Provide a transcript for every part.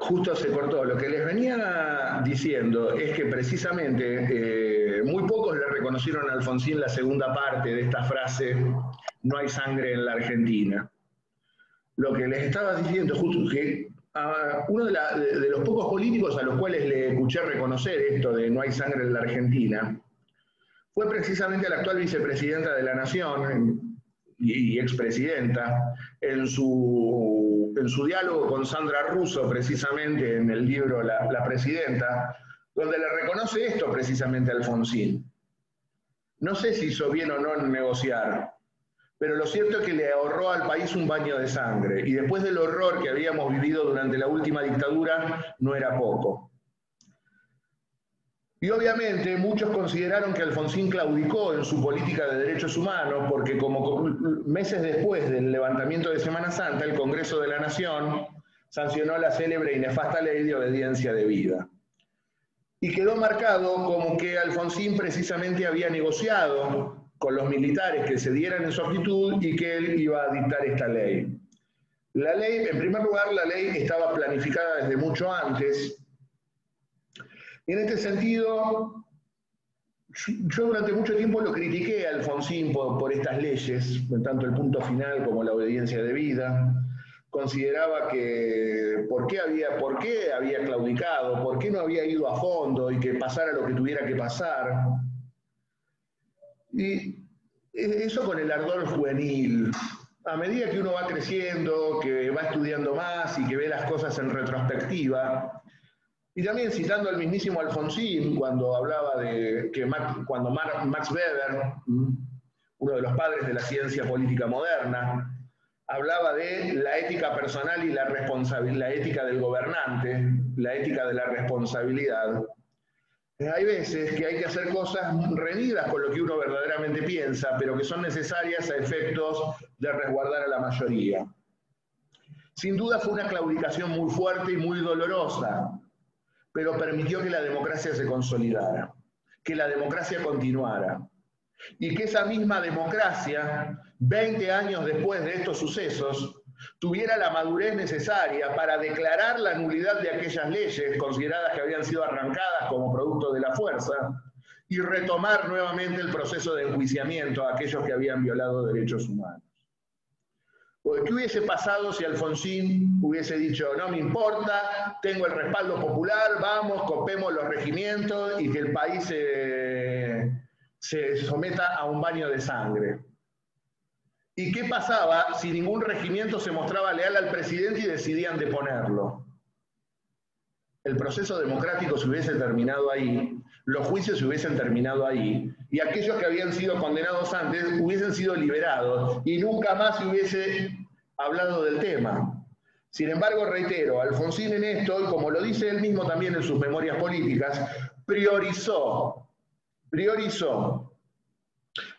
Justo se cortó. Lo que les venía diciendo es que precisamente muy pocos le reconocieron a Alfonsín la segunda parte de esta frase, no hay sangre en la Argentina. Lo que les estaba diciendo justo que uno de los pocos políticos a los cuales le escuché reconocer esto de no hay sangre en la Argentina fue precisamente la actual vicepresidenta de la Nación y expresidenta en su diálogo con Sandra Russo, precisamente en el libro La Presidenta, donde le reconoce esto precisamente a Alfonsín. No sé si hizo bien o no en negociar, pero lo cierto es que le ahorró al país un baño de sangre, y después del horror que habíamos vivido durante la última dictadura, no era poco. Y obviamente muchos consideraron que Alfonsín claudicó en su política de derechos humanos porque como meses después del levantamiento de Semana Santa, el Congreso de la Nación sancionó la célebre y nefasta ley de obediencia debida. Y quedó marcado como que Alfonsín precisamente había negociado con los militares que cedieran en su actitud y que él iba a dictar esta ley. La ley, en primer lugar, la ley estaba planificada desde mucho antes. Y en este sentido, yo durante mucho tiempo lo critiqué a Alfonsín por estas leyes, tanto el punto final como la obediencia debida. Consideraba que por qué había claudicado, por qué no había ido a fondo y que pasara lo que tuviera que pasar. Y eso con el ardor juvenil. A medida que uno va creciendo, que va estudiando más y que ve las cosas en retrospectiva, y también citando al mismísimo Alfonsín, cuando hablaba de que cuando Max Weber, uno de los padres de la ciencia política moderna, hablaba de la ética personal y la ética del gobernante, la ética de la responsabilidad. Hay veces que hay que hacer cosas reñidas con lo que uno verdaderamente piensa, pero que son necesarias a efectos de resguardar a la mayoría. Sin duda fue una claudicación muy fuerte y muy dolorosa, pero permitió que la democracia se consolidara, que la democracia continuara, y que esa misma democracia, 20 años después de estos sucesos, tuviera la madurez necesaria para declarar la nulidad de aquellas leyes consideradas que habían sido arrancadas como producto de la fuerza y retomar nuevamente el proceso de enjuiciamiento a aquellos que habían violado derechos humanos. ¿Qué hubiese pasado si Alfonsín hubiese dicho, no me importa, tengo el respaldo popular, vamos, copemos los regimientos y que el país se someta a un baño de sangre? ¿Y qué pasaba si ningún regimiento se mostraba leal al presidente y decidían deponerlo? El proceso democrático se hubiese terminado ahí, los juicios se hubiesen terminado ahí, y aquellos que habían sido condenados antes hubiesen sido liberados, y nunca más se hubiese hablado del tema. Sin embargo, reitero, Alfonsín en esto, y como lo dice él mismo también en sus memorias políticas, priorizó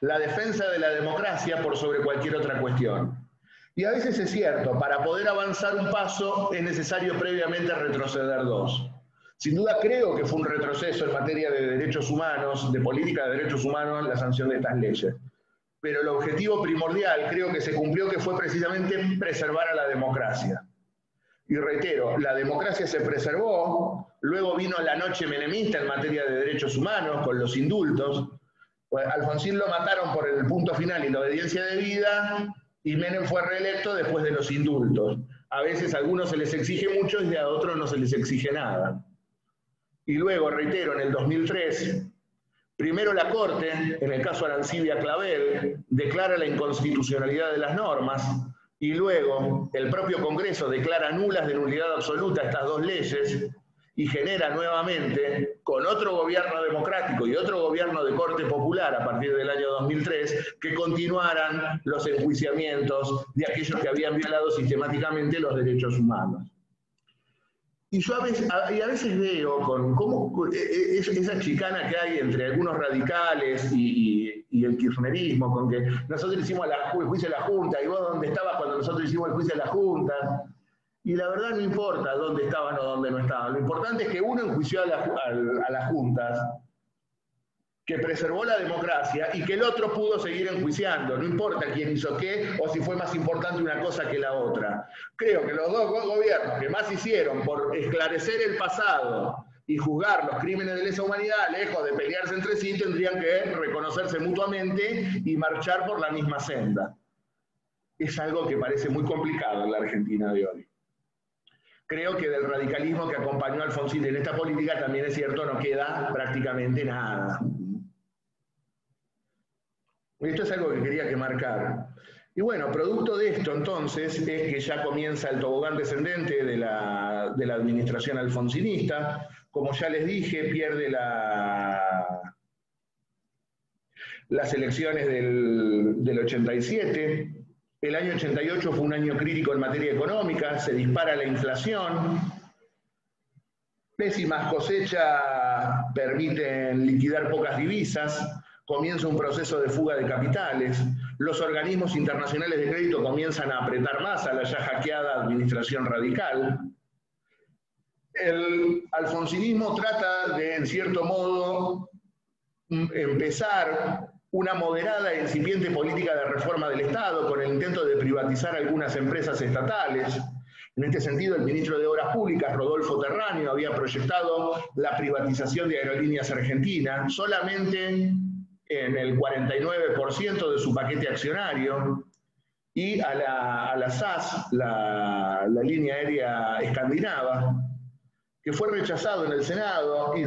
la defensa de la democracia por sobre cualquier otra cuestión. Y a veces es cierto, para poder avanzar un paso es necesario previamente retroceder dos. Sin duda creo que fue un retroceso en materia de derechos humanos, de política de derechos humanos, la sanción de estas leyes. Pero el objetivo primordial creo que se cumplió, que fue precisamente preservar a la democracia. Y reitero, la democracia se preservó, luego vino la noche menemista en materia de derechos humanos, con los indultos. Pues Alfonsín lo mataron por el punto final y la obediencia debida, y Menem fue reelecto después de los indultos. A veces a algunos se les exige mucho y a otros no se les exige nada. Y luego, reitero, en el 2003, primero la Corte, en el caso Arancibia Clavel, declara la inconstitucionalidad de las normas, y luego el propio Congreso declara nulas de nulidad absoluta estas dos leyes, y genera nuevamente, con otro gobierno democrático y otro gobierno de corte popular a partir del año 2003, que continuaran los enjuiciamientos de aquellos que habían violado sistemáticamente los derechos humanos. Y yo a veces veo cómo esa chicana que hay entre algunos radicales y el kirchnerismo, con que nosotros hicimos el juicio de la Junta, y vos dónde estabas cuando nosotros hicimos el juicio de la Junta. Y la verdad no importa dónde estaban o dónde no estaban. Lo importante es que uno enjuició a las juntas que preservó la democracia y que el otro pudo seguir enjuiciando, no importa quién hizo qué o si fue más importante una cosa que la otra. Creo que los dos gobiernos que más hicieron por esclarecer el pasado y juzgar los crímenes de lesa humanidad, lejos de pelearse entre sí, tendrían que reconocerse mutuamente y marchar por la misma senda. Es algo que parece muy complicado en la Argentina de hoy. Creo que del radicalismo que acompañó a Alfonsín en esta política también es cierto, no queda prácticamente nada. Esto es algo que quería que marcar. Y bueno, producto de esto entonces es que ya comienza el tobogán descendente de la administración alfonsinista. Como ya les dije, pierde las elecciones del 87. El año 88 fue un año crítico en materia económica, se dispara la inflación, pésimas cosechas permiten liquidar pocas divisas, comienza un proceso de fuga de capitales, los organismos internacionales de crédito comienzan a apretar más a la ya hackeada administración radical. El alfonsinismo trata de, en cierto modo, empezar una moderada e incipiente política de reforma del Estado con el intento de privatizar algunas empresas estatales. En este sentido, el ministro de Obras Públicas, Rodolfo Terráneo, había proyectado la privatización de Aerolíneas Argentinas solamente en el 49% de su paquete accionario, y a la SAS, la línea aérea escandinava, que fue rechazado en el Senado, y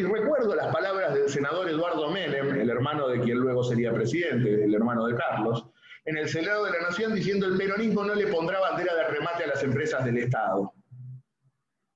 recuerdo las palabras del senador Eduardo Menem, el hermano de quien luego sería presidente, el hermano de Carlos, en el Senado de la Nación, diciendo: el peronismo no le pondrá bandera de remate a las empresas del Estado.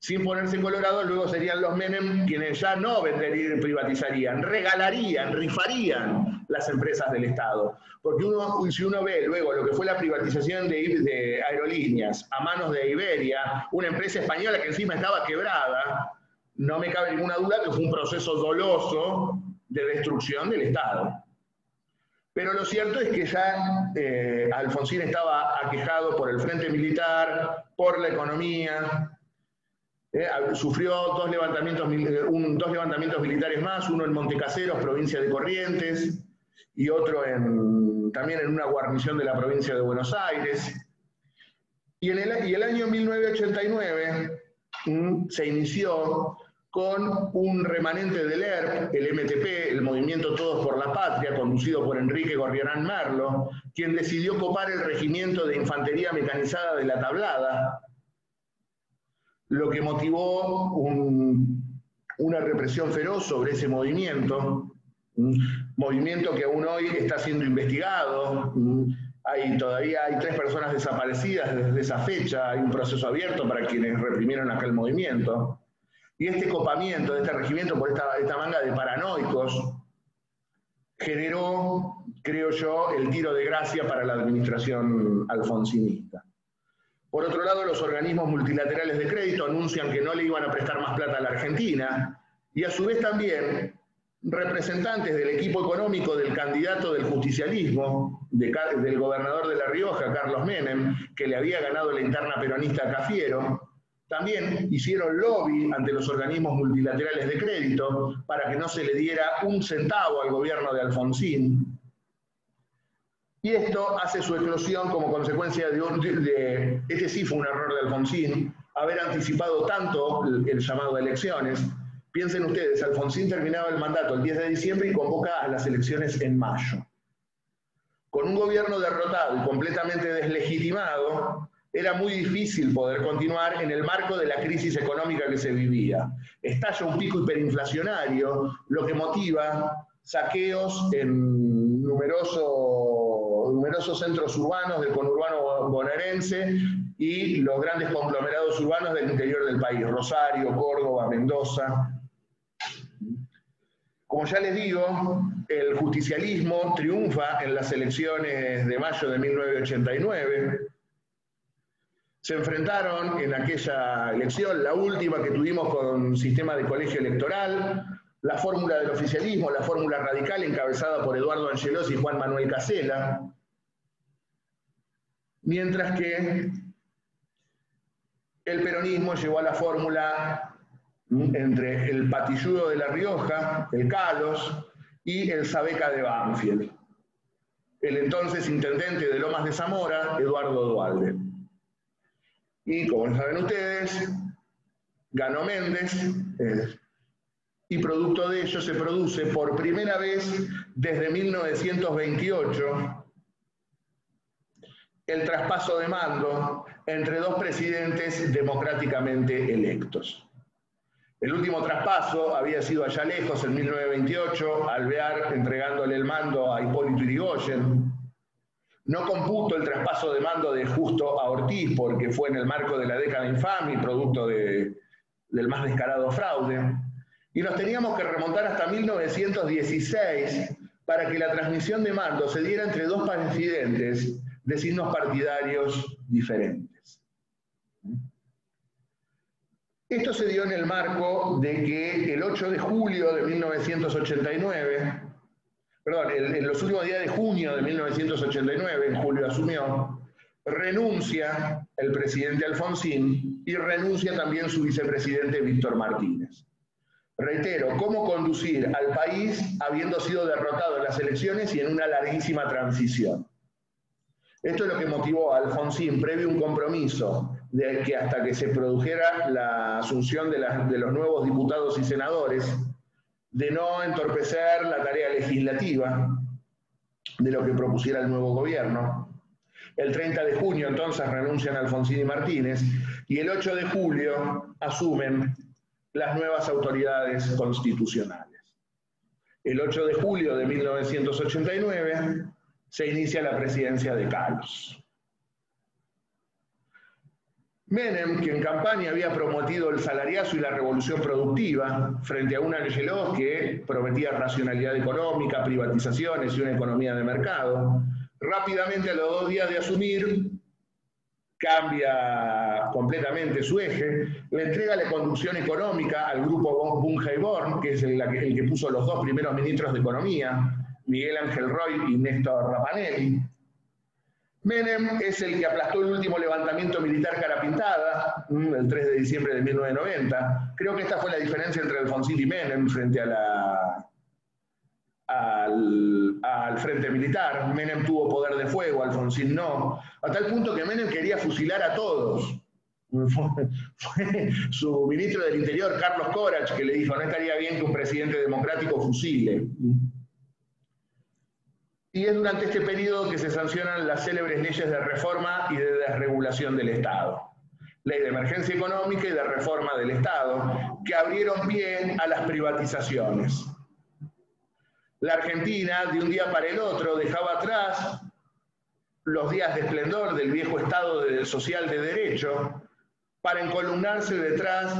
Sin ponerse colorado, luego serían los Menem quienes ya no venderían, privatizarían, regalarían, rifarían las empresas del Estado. Porque si uno ve luego lo que fue la privatización de Aerolíneas a manos de Iberia, una empresa española que encima estaba quebrada, no me cabe ninguna duda que fue un proceso doloso de destrucción del Estado. Pero lo cierto es que ya Alfonsín estaba aquejado por el frente militar, por la economía. Sufrió dos levantamientos militares más, uno en Montecaseros, provincia de Corrientes, y otro también en una guarnición de la provincia de Buenos Aires. Y el año 1989 se inició con un remanente del ERP, el MTP, el Movimiento Todos por la Patria, conducido por Enrique Gorriarán Merlo, quien decidió copar el regimiento de infantería mecanizada de La Tablada, lo que motivó una represión feroz sobre ese movimiento, un movimiento que aún hoy está siendo investigado. Todavía hay 3 personas desaparecidas desde esa fecha, hay un proceso abierto para quienes reprimieron aquel movimiento. Y este copamiento de este regimiento por esta manga de paranoicos generó, creo yo, el tiro de gracia para la administración alfonsinista. Por otro lado, los organismos multilaterales de crédito anuncian que no le iban a prestar más plata a la Argentina, y a su vez también representantes del equipo económico del candidato del justicialismo, del gobernador de La Rioja, Carlos Menem, que le había ganado la interna peronista a Cafiero, también hicieron lobby ante los organismos multilaterales de crédito para que no se le diera un centavo al gobierno de Alfonsín. Y esto hace su eclosión como consecuencia este sí fue un error de Alfonsín, haber anticipado tanto el llamado a elecciones. Piensen ustedes, Alfonsín terminaba el mandato el 10 de diciembre y convoca a las elecciones en mayo. Con un gobierno derrotado y completamente deslegitimado, era muy difícil poder continuar en el marco de la crisis económica que se vivía. Estalla un pico hiperinflacionario, lo que motiva saqueos en numerosos centros urbanos del conurbano bonaerense y los grandes conglomerados urbanos del interior del país, Rosario, Córdoba, Mendoza. Como ya les digo, el justicialismo triunfa en las elecciones de mayo de 1989. Se enfrentaron en aquella elección, la última que tuvimos con sistema de colegio electoral, la fórmula del oficialismo, la fórmula radical encabezada por Eduardo Angelos y Juan Manuel Casella, mientras que el peronismo llevó a la fórmula entre el patilludo de La Rioja, el Calos, y el Sabeca de Banfield. El entonces intendente de Lomas de Zamora, Eduardo Duhalde. Y como saben ustedes, ganó Méndez, y producto de ello se produce por primera vez desde 1928 el traspaso de mando entre dos presidentes democráticamente electos. El último traspaso había sido allá lejos, en 1928, Alvear entregándole el mando a Hipólito Yrigoyen. No computo el traspaso de mando de Justo a Ortiz, porque fue en el marco de la década infame y producto del más descarado fraude. Y nos teníamos que remontar hasta 1916 para que la transmisión de mando se diera entre dos presidentes de signos partidarios diferentes. Esto se dio en el marco de que el 8 de julio de 1989, perdón, en los últimos días de junio de 1989, en julio asumió, renuncia el presidente Alfonsín y renuncia también su vicepresidente Víctor Martínez. Reitero, ¿cómo conducir al país habiendo sido derrotado en las elecciones y en una larguísima transición? Esto es lo que motivó a Alfonsín, previo a un compromiso de que hasta que se produjera la asunción de los nuevos diputados y senadores, de no entorpecer la tarea legislativa de lo que propusiera el nuevo gobierno. El 30 de junio entonces renuncian Alfonsín y Martínez y el 8 de julio asumen las nuevas autoridades constitucionales. El 8 de julio de 1989 se inicia la presidencia de Carlos. Menem, que en campaña había prometido el salariazo y la revolución productiva, frente a un Angelos que prometía racionalidad económica, privatizaciones y una economía de mercado, rápidamente a los 2 días de asumir, cambia completamente su eje, le entrega la conducción económica al grupo Bunge y Born, que es el que puso los 2 primeros ministros de Economía, Miguel Ángel Roy y Néstor Rapanelli. Menem es el que aplastó el último levantamiento militar cara pintada, el 3 de diciembre de 1990. Creo que esta fue la diferencia entre Alfonsín y Menem frente a al frente militar. Menem tuvo poder de fuego, Alfonsín no, a tal punto que Menem quería fusilar a todos. Fue su ministro del Interior, Carlos Corach, que le dijo: no estaría bien que un presidente democrático fusile. Y es durante este periodo que se sancionan las célebres leyes de reforma y de desregulación del Estado. Ley de emergencia económica y de reforma del Estado, que abrieron pie a las privatizaciones. La Argentina, de un día para el otro, dejaba atrás los días de esplendor del viejo Estado social de derecho para encolumnarse detrás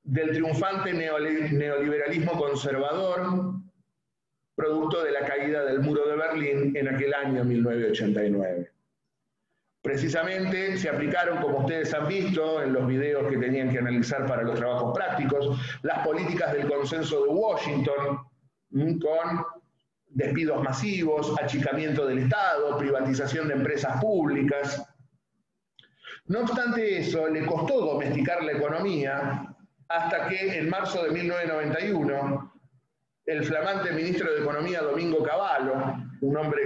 del triunfante neoliberalismo conservador, producto de la caída del muro de Berlín en aquel año 1989. Precisamente se aplicaron, como ustedes han visto en los videos que tenían que analizar para los trabajos prácticos, las políticas del consenso de Washington, con despidos masivos, achicamiento del Estado, privatización de empresas públicas. No obstante eso, le costó domesticar la economía hasta que en marzo de 1991 el flamante ministro de Economía Domingo Cavallo, un hombre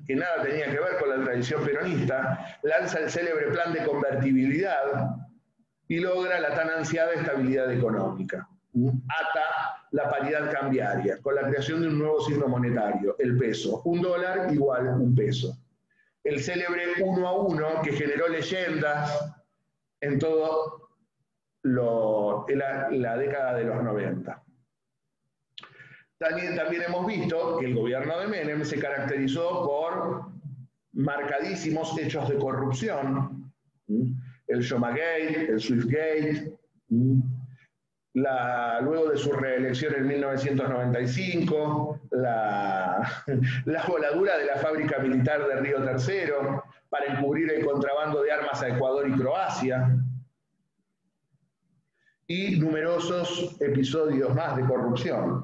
que nada tenía que ver con la tradición peronista, lanza el célebre plan de convertibilidad y logra la tan ansiada estabilidad económica. Ata la paridad cambiaria con la creación de un nuevo signo monetario, el peso. $1 igual un peso. El célebre 1 a 1 que generó leyendas en todo la década de los 90. También hemos visto que el gobierno de Menem se caracterizó por marcadísimos hechos de corrupción, el Shomagate, el Swiftgate, luego de su reelección en 1995, la voladura de la fábrica militar de Río Tercero para encubrir el contrabando de armas a Ecuador y Croacia, y numerosos episodios más de corrupción.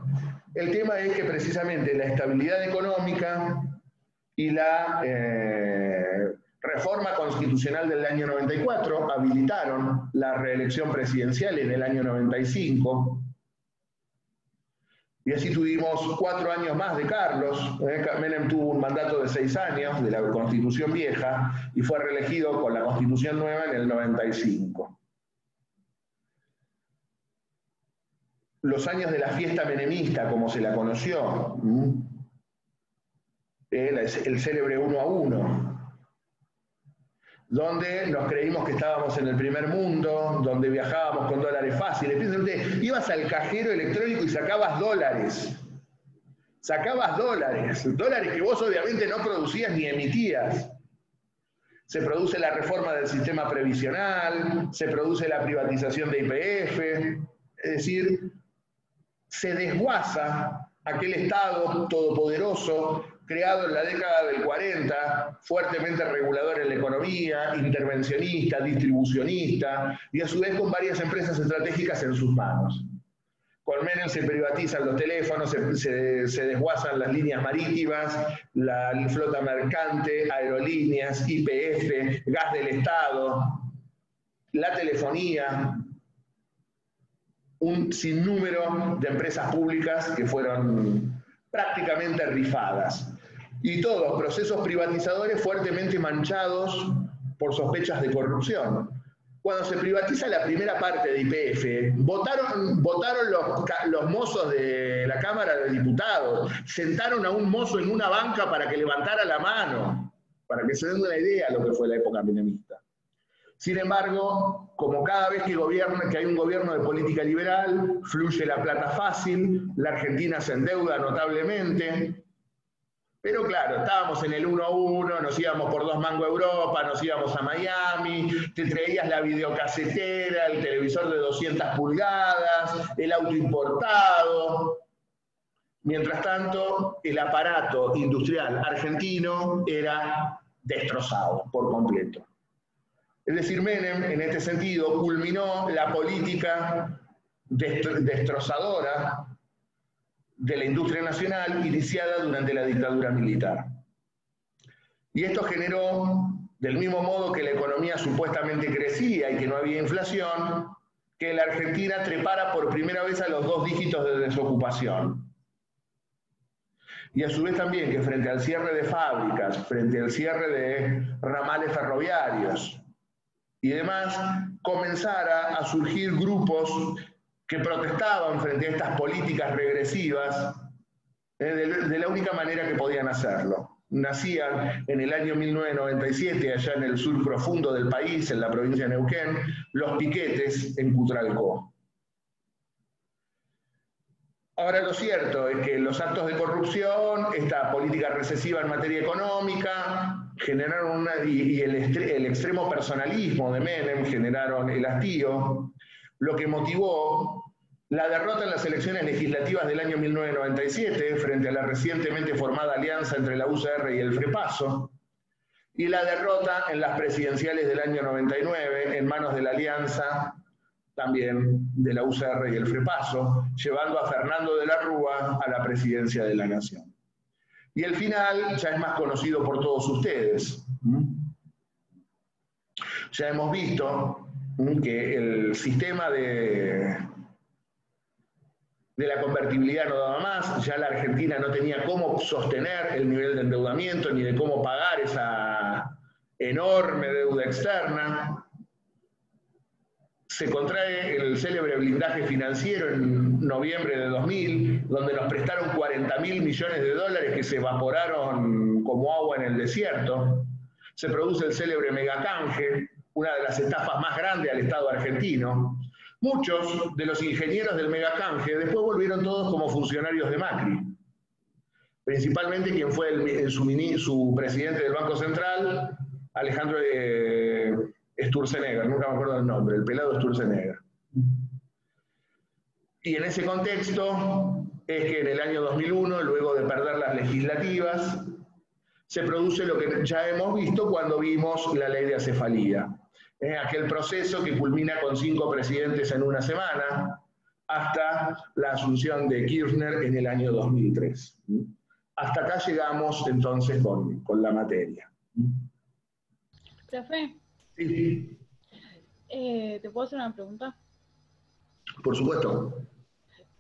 El tema es que precisamente la estabilidad económica y la reforma constitucional del año 94 habilitaron la reelección presidencial en el año 95. Y así tuvimos 4 años más de Carlos. Menem tuvo un mandato de 6 años de la Constitución vieja y fue reelegido con la Constitución nueva en el 95. Los años de la fiesta menemista, como se la conoció, el célebre 1 a 1, donde nos creímos que estábamos en el primer mundo, donde viajábamos con dólares fáciles. Piensen ustedes, ibas al cajero electrónico y sacabas dólares. Sacabas dólares que vos obviamente no producías ni emitías. Se produce la reforma del sistema previsional, se produce la privatización de YPF, es decir, se desguaza aquel Estado todopoderoso creado en la década del 40, fuertemente regulador en la economía, intervencionista, distribucionista, y a su vez con varias empresas estratégicas en sus manos. Con Menem se privatizan los teléfonos, se desguazan las líneas marítimas, la flota mercante, aerolíneas, YPF, gas del Estado, la telefonía, un sinnúmero de empresas públicas que fueron prácticamente rifadas. Y todos procesos privatizadores fuertemente manchados por sospechas de corrupción. Cuando se privatiza la primera parte de YPF, votaron los mozos de la Cámara de Diputados, sentaron a un mozo en una banca para que levantara la mano, para que se den una idea de lo que fue la época menemista. Sin embargo, como cada vez que hay un gobierno de política liberal, fluye la plata fácil, la Argentina se endeuda notablemente. Pero claro, estábamos en el 1 a 1, nos íbamos por 2 mangos a Europa, nos íbamos a Miami, te traías la videocasetera, el televisor de 200 pulgadas, el auto importado. Mientras tanto, el aparato industrial argentino era destrozado por completo. Es decir, Menem, en este sentido, culminó la política destrozadora de la industria nacional iniciada durante la dictadura militar. Y esto generó, del mismo modo que la economía supuestamente crecía y que no había inflación, que la Argentina trepara por primera vez a los 2 dígitos de desocupación. Y a su vez también que frente al cierre de fábricas, frente al cierre de ramales ferroviarios y demás, comenzara a surgir grupos que protestaban frente a estas políticas regresivas de la única manera que podían hacerlo. Nacían en el año 1997, allá en el sur profundo del país, en la provincia de Neuquén, los piquetes en Cutralcó. Ahora lo cierto es que los actos de corrupción, esta política recesiva en materia económica, generaron el extremo personalismo de Menem generaron el hastío, lo que motivó la derrota en las elecciones legislativas del año 1997 frente a la recientemente formada alianza entre la UCR y el FREPASO, y la derrota en las presidenciales del año 99 en manos de la alianza también de la UCR y el FREPASO, llevando a Fernando de la Rúa a la presidencia de la Nación. Y el final ya es más conocido por todos ustedes. Ya hemos visto que el sistema de la convertibilidad no daba más, ya la Argentina no tenía cómo sostener el nivel de endeudamiento ni de cómo pagar esa enorme deuda externa. Se contrae el célebre blindaje financiero en noviembre de 2000, donde nos prestaron 40.000 millones de dólares que se evaporaron como agua en el desierto. Se produce el célebre megacanje, una de las estafas más grandes al Estado argentino. Muchos de los ingenieros del megacanje después volvieron todos como funcionarios de Macri. Principalmente quien fue su presidente del Banco Central, Alejandro Sturzenegger, nunca me acuerdo del nombre, el pelado Sturzenegger. Y en ese contexto es que en el año 2001, luego de perder las legislativas, se produce lo que ya hemos visto cuando vimos la ley de acefalía. Aquel proceso que culmina con 5 presidentes en una semana, hasta la asunción de Kirchner en el año 2003. Hasta acá llegamos entonces con la materia. Profe, Sí. ¿te puedo hacer una pregunta? Por supuesto.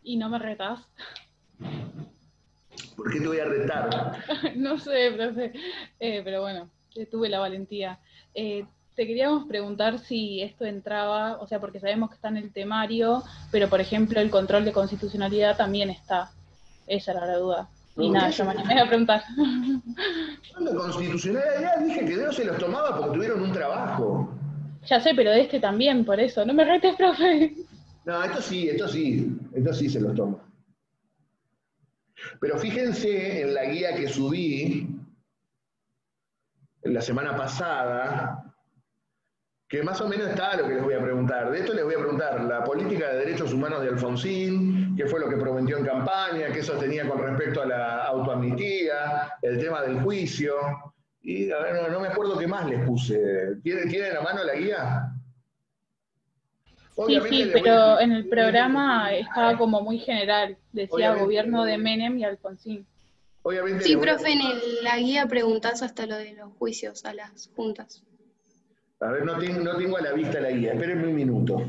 ¿Y no me retás? ¿Por qué te voy a retar? No sé, profe, pero bueno, tuve la valentía. Te queríamos preguntar si esto entraba, o sea, porque sabemos que está en el temario, pero por ejemplo el control de constitucionalidad también está. Esa era la duda. Y No, nada, ¿qué yo me se- animé a preguntar. La constitucionalidad, dije que no se los tomaba porque tuvieron un trabajo. Ya sé, pero de este también, por eso. No me retes, profe. No, esto sí se los toma. Pero fíjense en la guía que subí la semana pasada, que más o menos está lo que les voy a preguntar. De esto les voy a preguntar la política de derechos humanos de Alfonsín, qué fue lo que prometió en campaña, qué sostenía con respecto a la autoamnistía, el tema del juicio. Y a ver, no me acuerdo qué más les puse. ¿Tienen a mano la guía? Sí, Obviamente sí, les voy a pero explicar. en el programa estaba como muy general. Decía Obviamente, gobierno de Menem y Alfonsín. obviamente Sí, les voy profe, la guía preguntás hasta lo de los juicios a las juntas. a ver, no tengo a la vista la guía. Espérenme un minuto.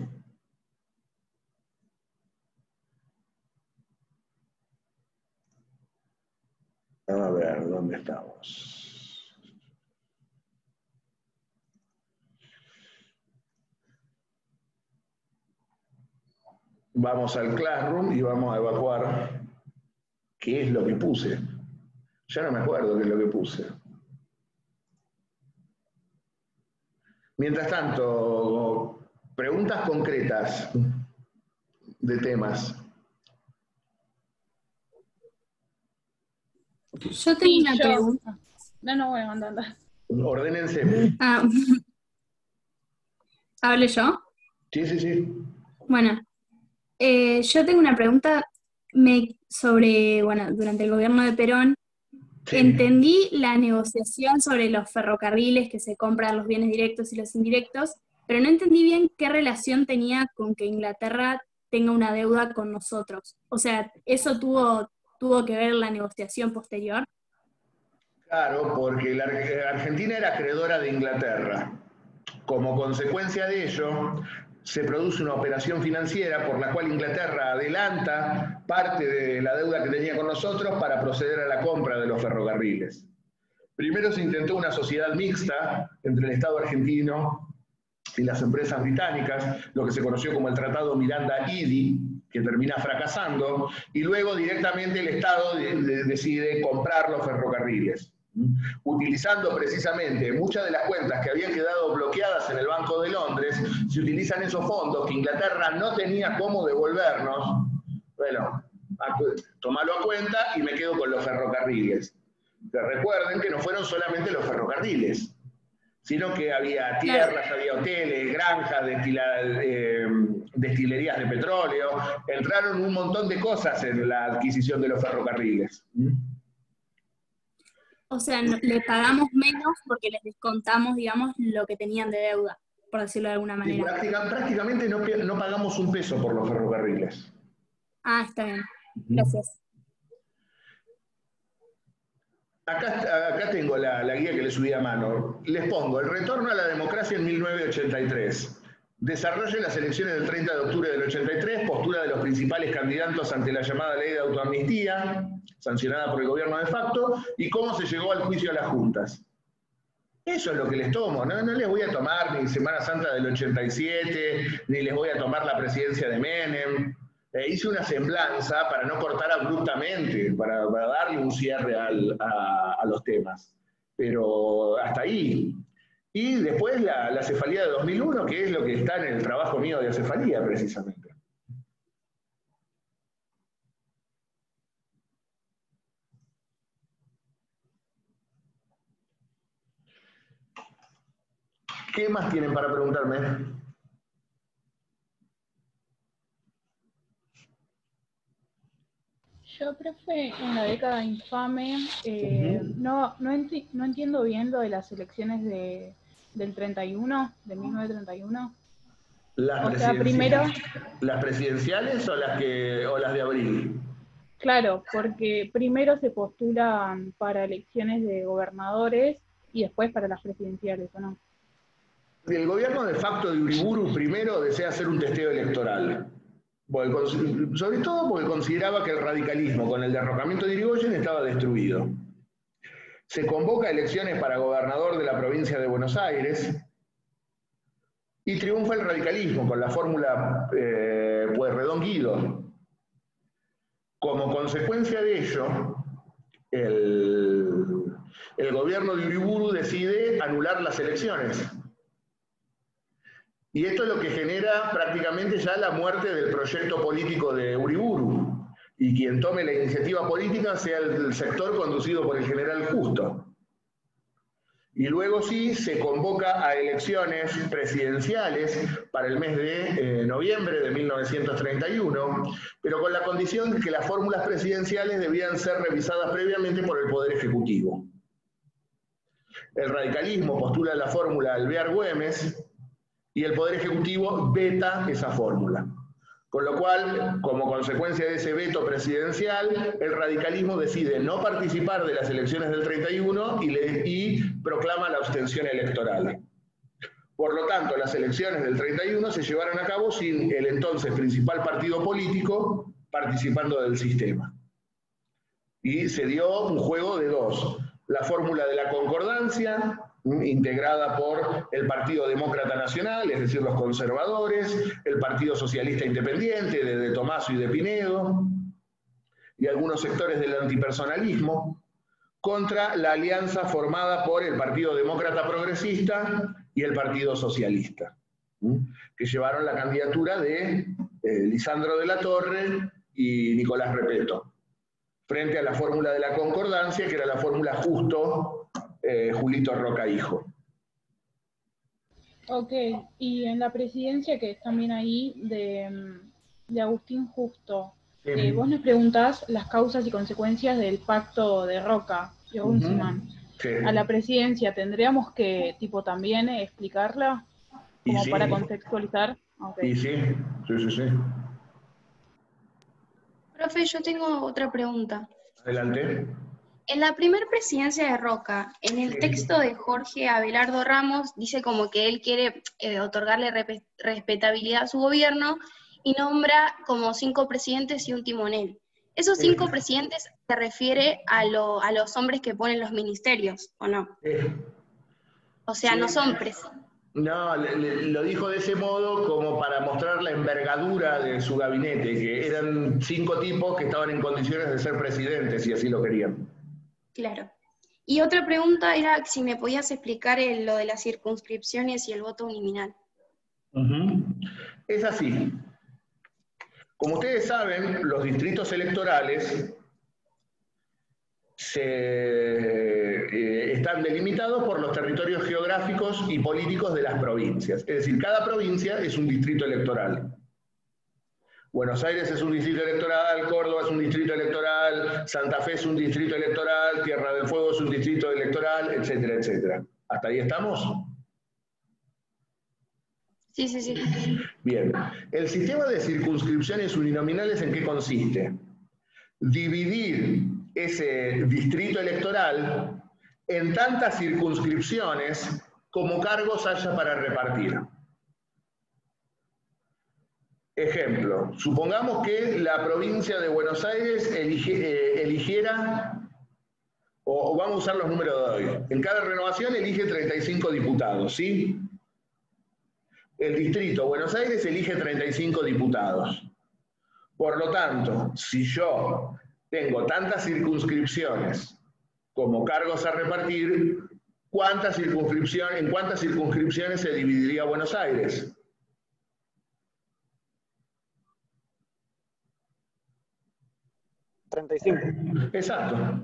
A ver, ¿dónde estamos? Vamos al Classroom y vamos a evacuar qué es lo que puse. Ya no me acuerdo qué es lo que puse. Mientras tanto, preguntas concretas de temas. Yo tengo Sí, una yo. pregunta. No, bueno, anda, anda. Ordénense. Ah, ¿hable yo? Sí, sí, sí. Bueno, yo tengo una pregunta sobre, bueno, durante el gobierno de Perón, Sí. entendí la negociación sobre los ferrocarriles que se compran los bienes directos y los indirectos, pero no entendí bien qué relación tenía con que Inglaterra tenga una deuda con nosotros. O sea, ¿eso tuvo que ver la negociación posterior? Claro, porque la Argentina era acreedora de Inglaterra. Como consecuencia de ello, se produce una operación financiera por la cual Inglaterra adelanta parte de la deuda que tenía con nosotros para proceder a la compra de los ferrocarriles. Primero se intentó una sociedad mixta entre el Estado argentino y las empresas británicas, lo que se conoció como el Tratado Miranda-Eady, que termina fracasando, y luego directamente el Estado decide comprar los ferrocarriles, utilizando precisamente muchas de las cuentas que habían quedado bloqueadas en el Banco de Londres. Se utilizan esos fondos que Inglaterra no tenía cómo devolvernos. Bueno, tomalo a cuenta y me quedo con los ferrocarriles. Pero recuerden que no fueron solamente los ferrocarriles, sino que había Claro, tierras, había hoteles, granjas, destilerías de petróleo. Entraron un montón de cosas en la adquisición de los ferrocarriles. o sea, le pagamos menos porque les descontamos, digamos, lo que tenían de deuda, por decirlo de alguna Y manera. prácticamente no pagamos un peso por los ferrocarriles. Ah, está bien. Gracias. Acá tengo la guía que le subí a mano. Les pongo el retorno a la democracia en 1983. Desarrollo en las elecciones del 30 de octubre del 83, postura de los principales candidatos ante la llamada ley de autoamnistía, sancionada por el gobierno de facto, y cómo se llegó al juicio a las juntas. Eso es lo que les tomo, no les voy a tomar ni Semana Santa del 87, ni les voy a tomar la presidencia de Menem. Hice una semblanza para no cortar abruptamente, para darle un cierre a los temas. Pero hasta ahí. Y después la cefalía de 2001, que es lo que está en el trabajo mío de acefalía, precisamente. ¿Qué más tienen para preguntarme? Yo, profe, en la década infame, no entiendo bien lo de las elecciones del 31, de 1931. O sea, primero, ¿Las presidenciales o las de abril? claro, porque primero se postulan para elecciones de gobernadores y después para las presidenciales, ¿o no? El gobierno de facto de Uriburu primero desea hacer un testeo electoral. sobre todo porque consideraba que el radicalismo con el derrocamiento de Irigoyen estaba destruido. Se convoca elecciones para gobernador de la provincia de Buenos Aires y triunfa el radicalismo con la fórmula Pueyrredón-Guido. Como consecuencia de ello, el gobierno de Uriburu decide anular las elecciones. Y esto es lo que genera prácticamente ya la muerte del proyecto político de Uriburu. Y quien tome la iniciativa política sea el sector conducido por el general Justo. Y luego sí se convoca a elecciones presidenciales para el mes de noviembre de 1931, pero con la condición de que las fórmulas presidenciales debían ser revisadas previamente por el Poder Ejecutivo. El radicalismo postula la fórmula Alvear-Güemes y el Poder Ejecutivo veta esa fórmula. Con lo cual, como consecuencia de ese veto presidencial, el radicalismo decide no participar de las elecciones del 31 y proclama la abstención electoral. Por lo tanto, las elecciones del 31 se llevaron a cabo sin el entonces principal partido político participando del sistema. Y se dio un juego de dos: la fórmula de la concordancia, integrada por el Partido Demócrata Nacional, es decir, los conservadores, el Partido Socialista Independiente, de Tomaso y de Pinedo, y algunos sectores del antipersonalismo, contra la alianza formada por el Partido Demócrata Progresista y el Partido Socialista, que llevaron la candidatura de Lisandro de la Torre y Nicolás Repetto, frente a la fórmula de la concordancia, que era la fórmula Justo, Julito Roca hijo. Ok, y en la presidencia, que es también ahí, de Agustín Justo, vos nos preguntás las causas y consecuencias del pacto de Roca y Runciman. Sí. A la presidencia, ¿tendríamos que, tipo, también explicarla? Como para contextualizar. Okay. Y sí. Profe, yo tengo otra pregunta. Adelante. En la primera presidencia de Roca, en el texto de Jorge Abelardo Ramos, dice como que él quiere otorgarle respetabilidad a su gobierno y nombra como 5 presidentes y un timonel. ¿Esos 5 presidentes se refiere a los hombres que ponen los ministerios, o no? O sea, no son presidentes. No, lo dijo de ese modo como para mostrar la envergadura de su gabinete, que eran 5 tipos que estaban en condiciones de ser presidentes, si así lo querían. Claro. Y otra pregunta era si me podías explicar lo de las circunscripciones y el voto uninominal. Es así. Como ustedes saben, los distritos electorales están delimitados por los territorios geográficos y políticos de las provincias. Es decir, cada provincia es un distrito electoral. Buenos Aires es un distrito electoral, Córdoba es un distrito electoral, Santa Fe es un distrito electoral, Tierra del Fuego es un distrito electoral, etcétera, etcétera. ¿Hasta ahí estamos? Sí. Bien. El sistema de circunscripciones uninominales, ¿en qué consiste? Dividir ese distrito electoral en tantas circunscripciones como cargos haya para repartir. Ejemplo, supongamos que la provincia de Buenos Aires eligiera, o vamos a usar los números de hoy, en cada renovación elige 35 diputados, ¿sí? El distrito Buenos Aires elige 35 diputados. Por lo tanto, si yo tengo tantas circunscripciones como cargos a repartir, ¿en cuántas circunscripciones se dividiría Buenos Aires? Exacto.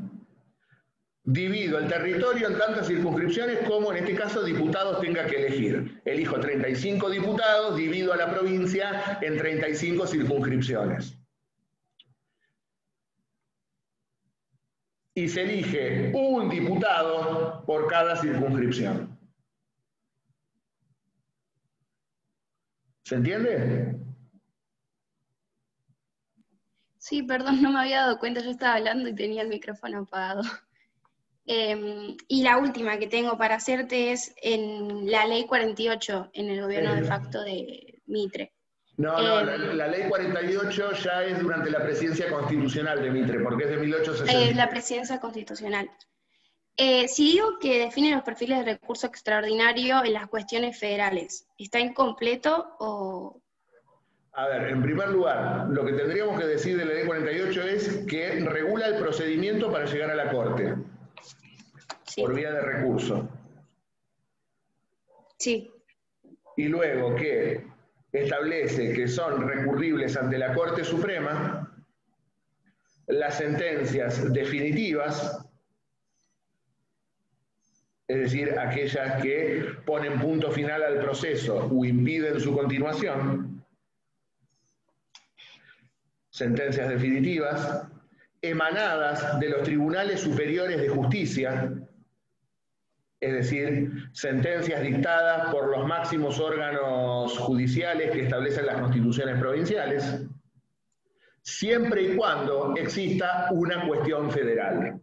Divido el territorio en tantas circunscripciones como en este caso diputados tenga que elegir. Elijo 35 diputados, divido a la provincia en 35 circunscripciones. Y se elige un diputado por cada circunscripción. ¿Se entiende? Sí, perdón, no me había dado cuenta, yo estaba hablando y tenía el micrófono apagado. Y la última que tengo para hacerte es en la ley 48, en el gobierno de facto de Mitre. No, la ley 48 ya es durante la presidencia constitucional de Mitre, porque es de 1860. La presidencia constitucional. Si digo que define los perfiles de recurso extraordinario en las cuestiones federales, ¿está incompleto o...? A ver, en primer lugar, lo que tendríamos que decir de la ley 48 es que regula el procedimiento para llegar a la Corte, sí, por vía de recurso. Sí. Y luego que establece que son recurribles ante la Corte Suprema las sentencias definitivas, es decir, aquellas que ponen punto final al proceso o impiden su continuación, sentencias definitivas, emanadas de los tribunales superiores de justicia, es decir, sentencias dictadas por los máximos órganos judiciales que establecen las constituciones provinciales, siempre y cuando exista una cuestión federal.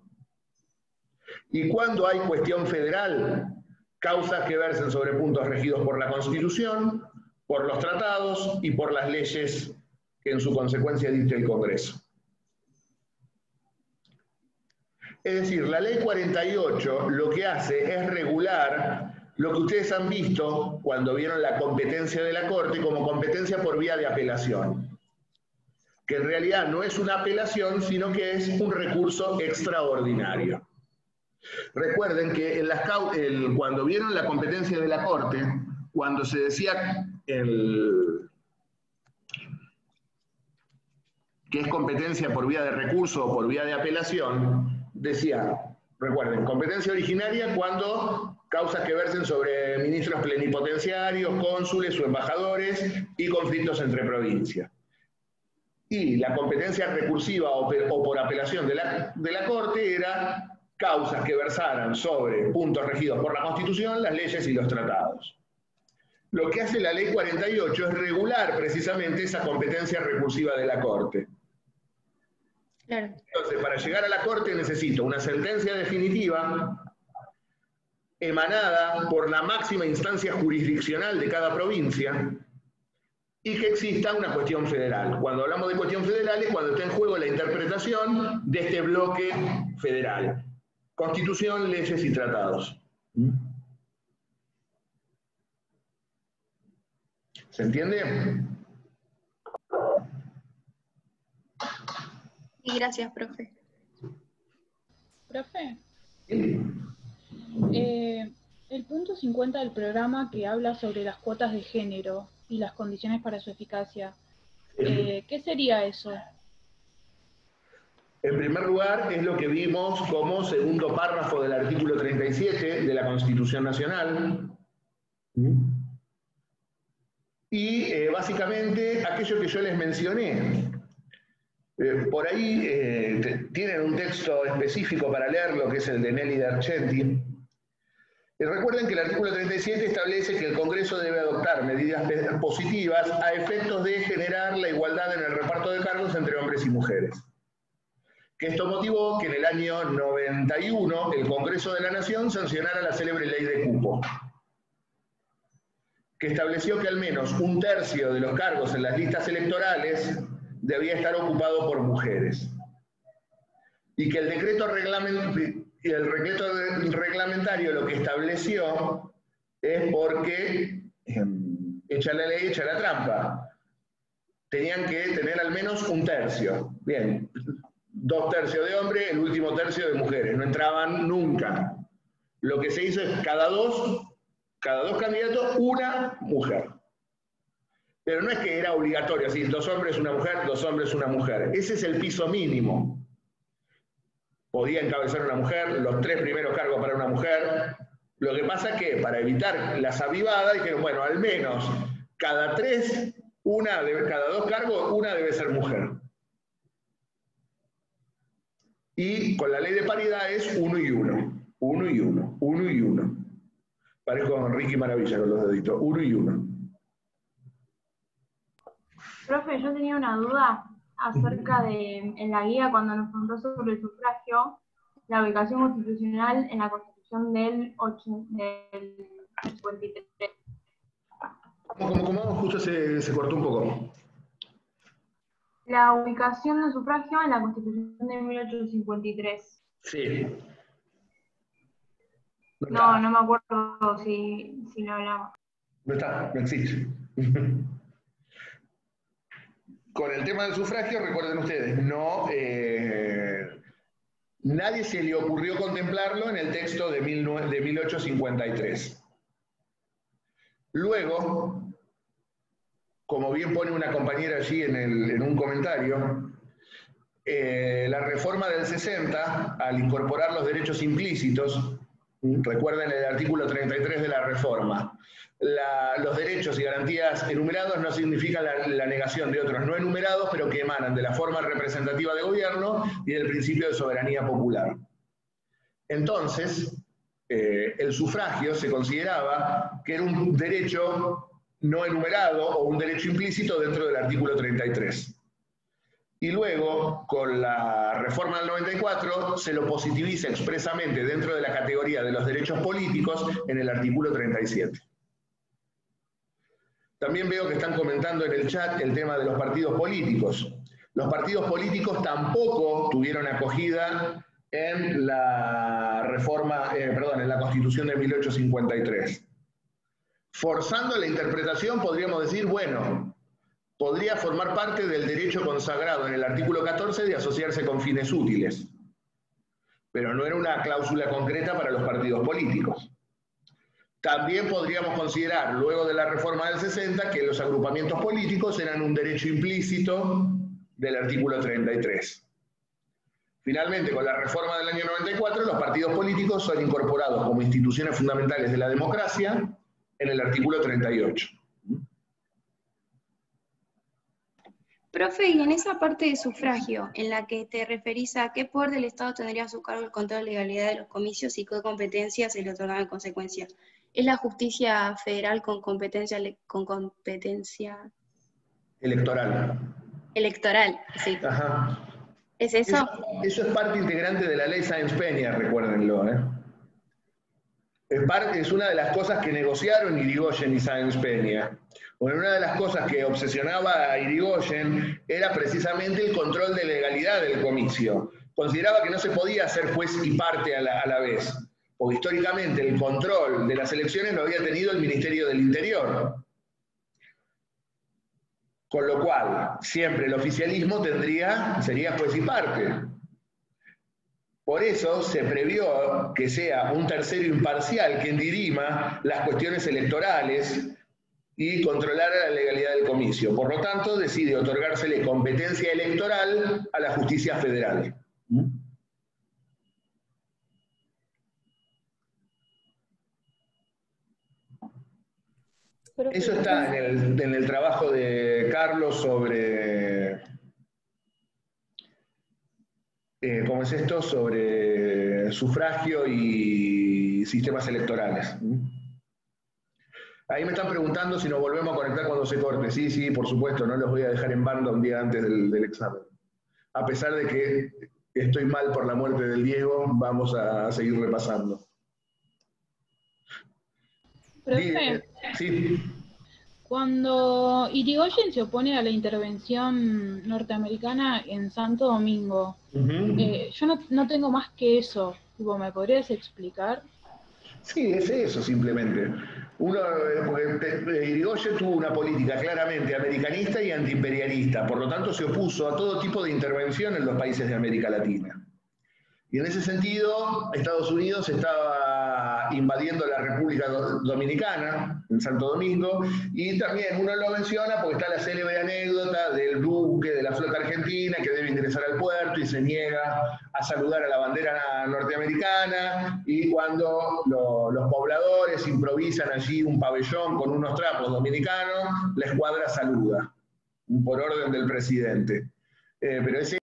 Y cuando hay cuestión federal, causas que versen sobre puntos regidos por la Constitución, por los tratados y por las leyes que en su consecuencia dicta el Congreso. Es decir, la ley 48 lo que hace es regular lo que ustedes han visto cuando vieron la competencia de la Corte como competencia por vía de apelación, que en realidad no es una apelación, sino que es un recurso extraordinario. Recuerden que cuando vieron la competencia de la Corte, cuando se decía que es competencia por vía de recurso o por vía de apelación, decía, recuerden, competencia originaria cuando causas que versen sobre ministros plenipotenciarios, cónsules o embajadores y conflictos entre provincias. Y la competencia recursiva o por apelación de la Corte era causas que versaran sobre puntos regidos por la Constitución, las leyes y los tratados. Lo que hace la ley 48 es regular precisamente esa competencia recursiva de la Corte. Claro. Entonces, para llegar a la Corte necesito una sentencia definitiva emanada por la máxima instancia jurisdiccional de cada provincia y que exista una cuestión federal. Cuando hablamos de cuestión federal es cuando está en juego la interpretación de este bloque federal. Constitución, leyes y tratados. ¿Se entiende? Sí, gracias, profe. Profe, Sí. el punto 50 del programa que habla sobre las cuotas de género y las condiciones para su eficacia, ¿qué sería eso? En primer lugar, es lo que vimos como segundo párrafo del artículo 37 de la Constitución Nacional. Y básicamente aquello que yo les mencioné. Por ahí tienen un texto específico para leerlo, que es el de Nelly Dargenti. Recuerden que el artículo 37 establece que el Congreso debe adoptar medidas positivas a efectos de generar la igualdad en el reparto de cargos entre hombres y mujeres. Que esto motivó que en el año 91 el Congreso de la Nación sancionara la célebre ley de cupo, que estableció que al menos un tercio de los cargos en las listas electorales debía estar ocupado por mujeres. Y que el decreto reglamentario lo que estableció es porque, echa la ley, echa la trampa, tenían que tener al menos un tercio. Bien, 2 tercios de hombres, el último tercio de mujeres, no entraban nunca. Lo que se hizo es cada dos candidatos, una mujer. Pero no es que era obligatorio, así, 2 hombres, una mujer, 2 hombres, una mujer. Ese es el piso mínimo. Podía encabezar una mujer, los 3 primeros cargos para una mujer. Lo que pasa es que para evitar las avivadas dijeron, bueno, al menos cada 2 cargos, una debe ser mujer. Y con la ley de paridad es 1 y 1. 1 y 1. 1 y 1. Parezco Ricky Maravilla con los deditos. 1 y 1. Profe, yo tenía una duda acerca de, en la guía, cuando nos preguntó sobre el sufragio, la ubicación constitucional en la Constitución del 53. ¿Cómo? Justo se cortó un poco. La ubicación del sufragio en la Constitución de 1853. Sí. No me acuerdo si lo hablamos. No está, no existe. Con el tema del sufragio, recuerden ustedes, nadie se le ocurrió contemplarlo en el texto de 1853. Luego, como bien pone una compañera allí en un comentario, la reforma del 60, al incorporar los derechos implícitos, recuerden el artículo 33 de la reforma, los derechos y garantías enumerados no significan la negación de otros no enumerados, pero que emanan de la forma representativa de gobierno y del principio de soberanía popular. Entonces, el sufragio se consideraba que era un derecho no enumerado o un derecho implícito dentro del artículo 33. Y luego, con la reforma del 94, se lo positiviza expresamente dentro de la categoría de los derechos políticos en el artículo 37. También veo que están comentando en el chat el tema de los partidos políticos. Los partidos políticos tampoco tuvieron acogida en la reforma, en la Constitución de 1853. Forzando la interpretación, podríamos decir, bueno, podría formar parte del derecho consagrado en el artículo 14 de asociarse con fines útiles, pero no era una cláusula concreta para los partidos políticos. También podríamos considerar, luego de la reforma del 60, que los agrupamientos políticos eran un derecho implícito del artículo 33. Finalmente, con la reforma del año 94, los partidos políticos son incorporados como instituciones fundamentales de la democracia en el artículo 38. Profe, y en esa parte de sufragio, en la que te referís a qué poder del Estado tendría a su cargo el control de legalidad de los comicios y qué competencias se le otorgan en consecuencia, ¿es la justicia federal con competencia Electoral. Electoral, sí. Ajá. ¿Es eso? Eso es parte integrante de la ley Sáenz-Peña, recuérdenlo. Es una de las cosas que negociaron Irigoyen y Sáenz-Peña. Bueno, una de las cosas que obsesionaba a Irigoyen era precisamente el control de legalidad del comicio. Consideraba que no se podía ser juez y parte a la vez, porque históricamente el control de las elecciones lo había tenido el Ministerio del Interior. Con lo cual, siempre el oficialismo sería juez y parte. Por eso se previó que sea un tercero imparcial quien dirima las cuestiones electorales y controlara la legalidad del comicio. Por lo tanto, decide otorgársele competencia electoral a la justicia federal. Eso está en el trabajo de Carlos sobre... ¿cómo es esto? Sobre sufragio y sistemas electorales. Ahí me están preguntando si nos volvemos a conectar cuando se corte. Sí, por supuesto, no los voy a dejar en banda un día antes del examen. A pesar de que estoy mal por la muerte del Diego, vamos a seguir repasando. Profe, sí. Cuando Irigoyen se opone a la intervención norteamericana en Santo Domingo, yo no tengo más que eso. ¿Me podrías explicar? Sí, es eso simplemente. Irigoyen tuvo una política claramente americanista y antiimperialista, por lo tanto se opuso a todo tipo de intervención en los países de América Latina. Y en ese sentido, Estados Unidos estaba invadiendo la República Dominicana, en Santo Domingo, y también uno lo menciona porque está la célebre anécdota del buque de la flota argentina que debe ingresar al puerto y se niega a saludar a la bandera norteamericana, y cuando los pobladores improvisan allí un pabellón con unos trapos dominicanos, la escuadra saluda, por orden del presidente. Pero ese